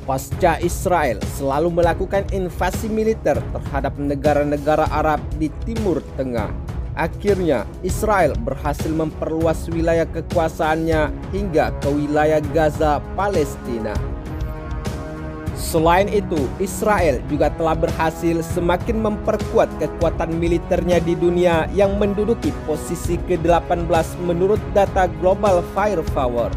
Pasca Israel selalu melakukan invasi militer terhadap negara-negara Arab di Timur Tengah, akhirnya Israel berhasil memperluas wilayah kekuasaannya hingga ke wilayah Gaza, Palestina. Selain itu, Israel juga telah berhasil semakin memperkuat kekuatan militernya di dunia yang menduduki posisi ke-18 menurut data Global Firepower.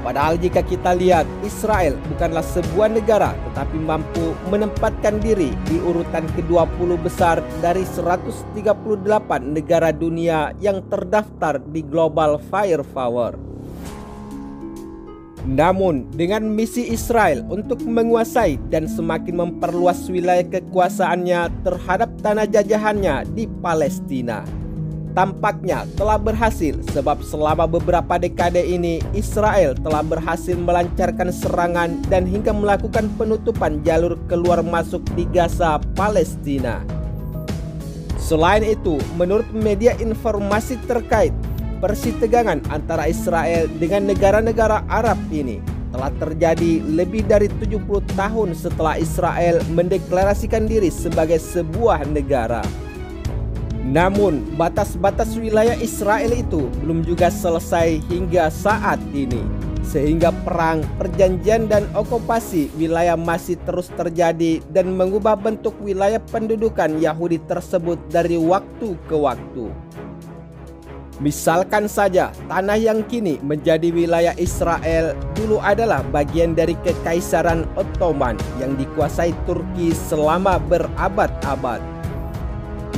Padahal jika kita lihat, Israel bukanlah sebuah negara tetapi mampu menempatkan diri di urutan ke-20 besar dari 138 negara dunia yang terdaftar di Global Firepower. Namun, dengan misi Israel untuk menguasai dan semakin memperluas wilayah kekuasaannya terhadap tanah jajahannya di Palestina, tampaknya telah berhasil sebab selama beberapa dekade ini Israel telah berhasil melancarkan serangan dan hingga melakukan penutupan jalur keluar masuk di Gaza, Palestina. Selain itu, menurut media informasi terkait, persitegangan antara Israel dengan negara-negara Arab ini telah terjadi lebih dari 70 tahun setelah Israel mendeklarasikan diri sebagai sebuah negara. Namun, batas-batas wilayah Israel itu belum juga selesai hingga saat ini, sehingga perang, perjanjian, dan okupasi wilayah masih terus terjadi dan mengubah bentuk wilayah pendudukan Yahudi tersebut dari waktu ke waktu. Misalkan saja, tanah yang kini menjadi wilayah Israel dulu adalah bagian dari Kekaisaran Ottoman yang dikuasai Turki selama berabad-abad.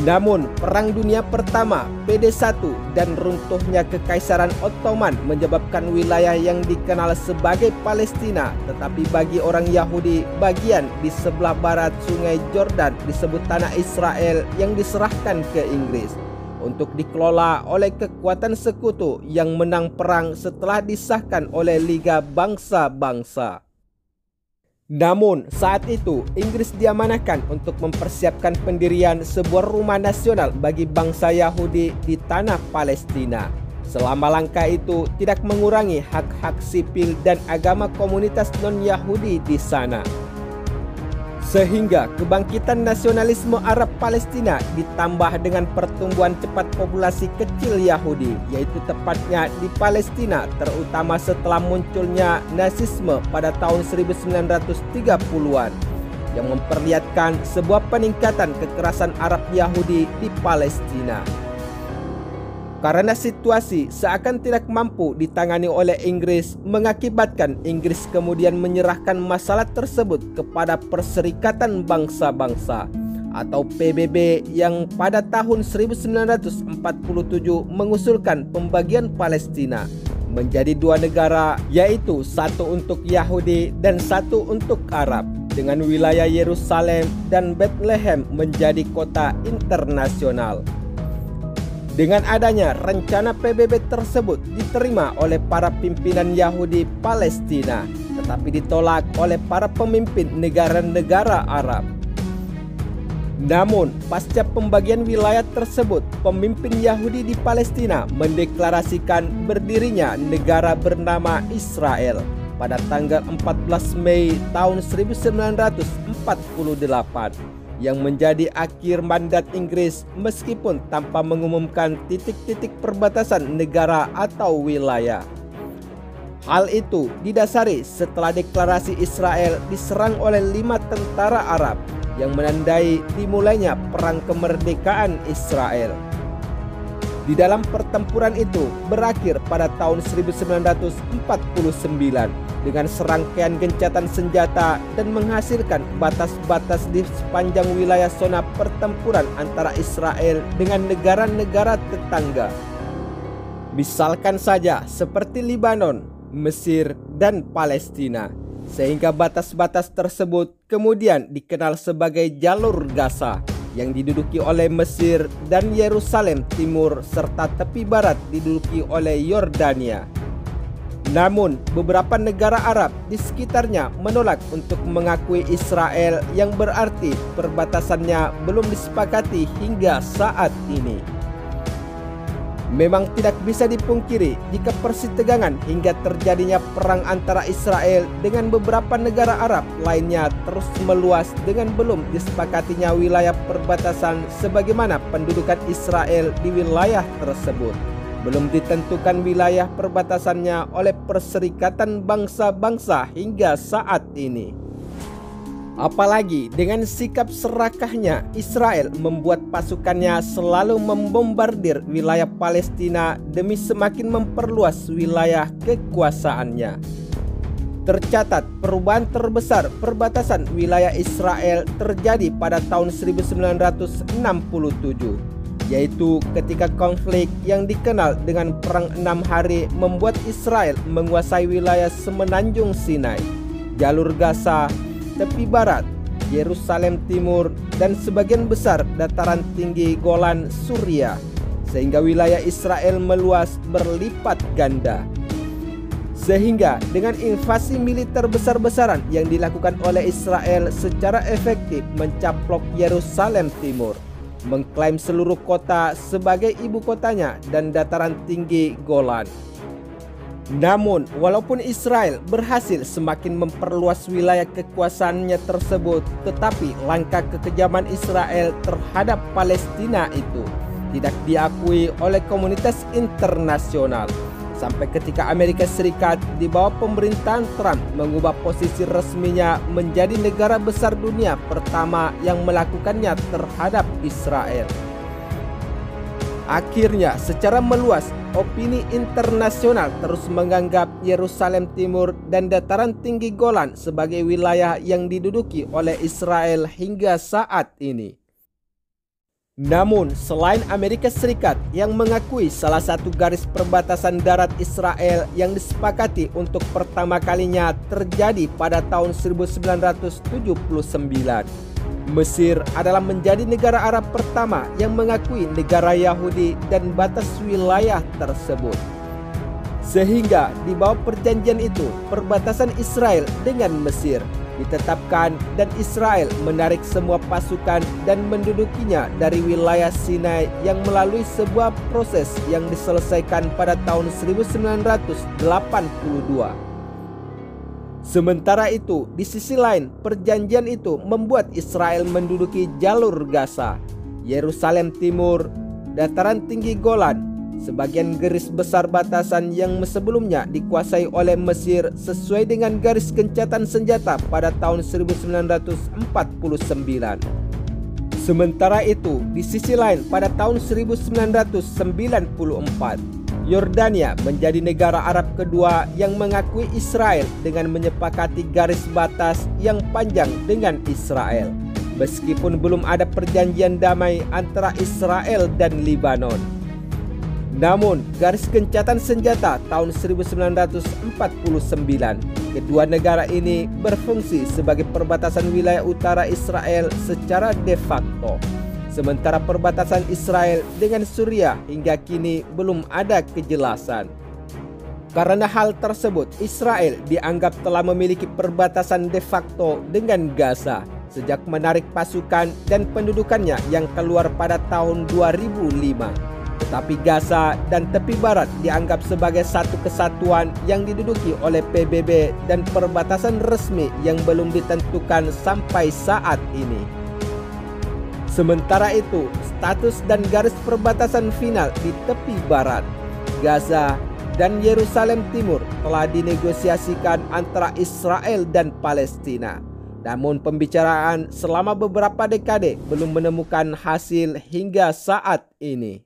Namun, Perang Dunia Pertama, PD1, dan runtuhnya Kekaisaran Ottoman menyebabkan wilayah yang dikenal sebagai Palestina, tetapi bagi orang Yahudi bagian di sebelah barat Sungai Yordan disebut Tanah Israel yang diserahkan ke Inggris untuk dikelola oleh kekuatan sekutu yang menang perang setelah disahkan oleh Liga Bangsa-Bangsa. Namun, saat itu Inggris diamanahkan untuk mempersiapkan pendirian sebuah rumah nasional bagi bangsa Yahudi di tanah Palestina. Selama langkah itu tidak mengurangi hak-hak sipil dan agama komunitas non-Yahudi di sana. Sehingga kebangkitan nasionalisme Arab Palestina ditambah dengan pertumbuhan cepat populasi kecil Yahudi, yaitu tepatnya di Palestina, terutama setelah munculnya Nazisme pada tahun 1930-an, yang memperlihatkan sebuah peningkatan kekerasan Arab Yahudi di Palestina. Karena situasi seakan tidak mampu ditangani oleh Inggris, mengakibatkan Inggris kemudian menyerahkan masalah tersebut kepada Perserikatan Bangsa-Bangsa atau PBB yang pada tahun 1947 mengusulkan pembagian Palestina menjadi dua negara, yaitu satu untuk Yahudi dan satu untuk Arab, dengan wilayah Yerusalem dan Bethlehem menjadi kota internasional. Dengan adanya rencana PBB tersebut diterima oleh para pimpinan Yahudi Palestina, tetapi ditolak oleh para pemimpin negara-negara Arab. Namun, pasca pembagian wilayah tersebut, pemimpin Yahudi di Palestina mendeklarasikan berdirinya negara bernama Israel pada tanggal 14 Mei tahun 1948. Yang menjadi akhir mandat Inggris meskipun tanpa mengumumkan titik-titik perbatasan negara atau wilayah. Hal itu didasari setelah deklarasi Israel diserang oleh 5 tentara Arab yang menandai dimulainya perang kemerdekaan Israel. Di dalam pertempuran itu berakhir pada tahun 1949 dengan serangkaian gencatan senjata dan menghasilkan batas-batas di sepanjang wilayah zona pertempuran antara Israel dengan negara-negara tetangga. Misalkan saja seperti Lebanon, Mesir, dan Palestina, sehingga batas-batas tersebut kemudian dikenal sebagai Jalur Gaza yang diduduki oleh Mesir, dan Yerusalem Timur serta tepi barat diduduki oleh Yordania. Namun, beberapa negara Arab di sekitarnya menolak untuk mengakui Israel, yang berarti perbatasannya belum disepakati hingga saat ini. Memang tidak bisa dipungkiri jika persitegangan hingga terjadinya perang antara Israel dengan beberapa negara Arab lainnya terus meluas dengan belum disepakatinya wilayah perbatasan sebagaimana pendudukan Israel di wilayah tersebut. Belum ditentukan wilayah perbatasannya oleh Perserikatan Bangsa-Bangsa hingga saat ini. Apalagi dengan sikap serakahnya, Israel membuat pasukannya selalu membombardir wilayah Palestina demi semakin memperluas wilayah kekuasaannya. Tercatat perubahan terbesar perbatasan wilayah Israel terjadi pada tahun 1967, yaitu ketika konflik yang dikenal dengan Perang 6 Hari membuat Israel menguasai wilayah semenanjung Sinai, jalur Gaza, tepi barat, Yerusalem Timur, dan sebagian besar dataran tinggi Golan Suriah, sehingga wilayah Israel meluas berlipat ganda. Sehingga dengan invasi militer besar-besaran yang dilakukan oleh Israel secara efektif mencaplok Yerusalem Timur, mengklaim seluruh kota sebagai ibu kotanya dan dataran tinggi Golan. Namun, walaupun Israel berhasil semakin memperluas wilayah kekuasaannya tersebut, tetapi langkah kekejaman Israel terhadap Palestina itu tidak diakui oleh komunitas internasional. Sampai ketika Amerika Serikat di bawah pemerintahan Trump mengubah posisi resminya menjadi negara besar dunia pertama yang melakukannya terhadap Israel. Akhirnya, secara meluas, opini internasional terus menganggap Yerusalem Timur dan dataran tinggi Golan sebagai wilayah yang diduduki oleh Israel hingga saat ini. Namun, selain Amerika Serikat yang mengakui salah satu garis perbatasan darat Israel yang disepakati untuk pertama kalinya terjadi pada tahun 1979, Mesir adalah menjadi negara Arab pertama yang mengakui negara Yahudi dan batas wilayah tersebut. Sehingga di bawah perjanjian itu, perbatasan Israel dengan Mesir ditetapkan dan Israel menarik semua pasukan dan mendudukinya dari wilayah Sinai yang melalui sebuah proses yang diselesaikan pada tahun 1982. Sementara itu, di sisi lain, perjanjian itu membuat Israel menduduki jalur Gaza, Yerusalem Timur, dataran tinggi Golan, sebagian garis besar batasan yang sebelumnya dikuasai oleh Mesir sesuai dengan garis gencatan senjata pada tahun 1949. Sementara itu, di sisi lain, pada tahun 1994, Yordania menjadi negara Arab kedua yang mengakui Israel dengan menyepakati garis batas yang panjang dengan Israel, meskipun belum ada perjanjian damai antara Israel dan Lebanon. Namun, garis gencatan senjata tahun 1949, kedua negara ini berfungsi sebagai perbatasan wilayah utara Israel secara de facto. Sementara perbatasan Israel dengan Suriah hingga kini belum ada kejelasan. Karena hal tersebut, Israel dianggap telah memiliki perbatasan de facto dengan Gaza sejak menarik pasukan dan pendudukannya yang keluar pada tahun 2005. Tetapi Gaza dan tepi barat dianggap sebagai satu kesatuan yang diduduki oleh PBB dan perbatasan resmi yang belum ditentukan sampai saat ini. Sementara itu, status dan garis perbatasan final di tepi barat, Gaza, dan Yerusalem Timur telah dinegosiasikan antara Israel dan Palestina. Namun pembicaraan selama beberapa dekade belum menemukan hasil hingga saat ini.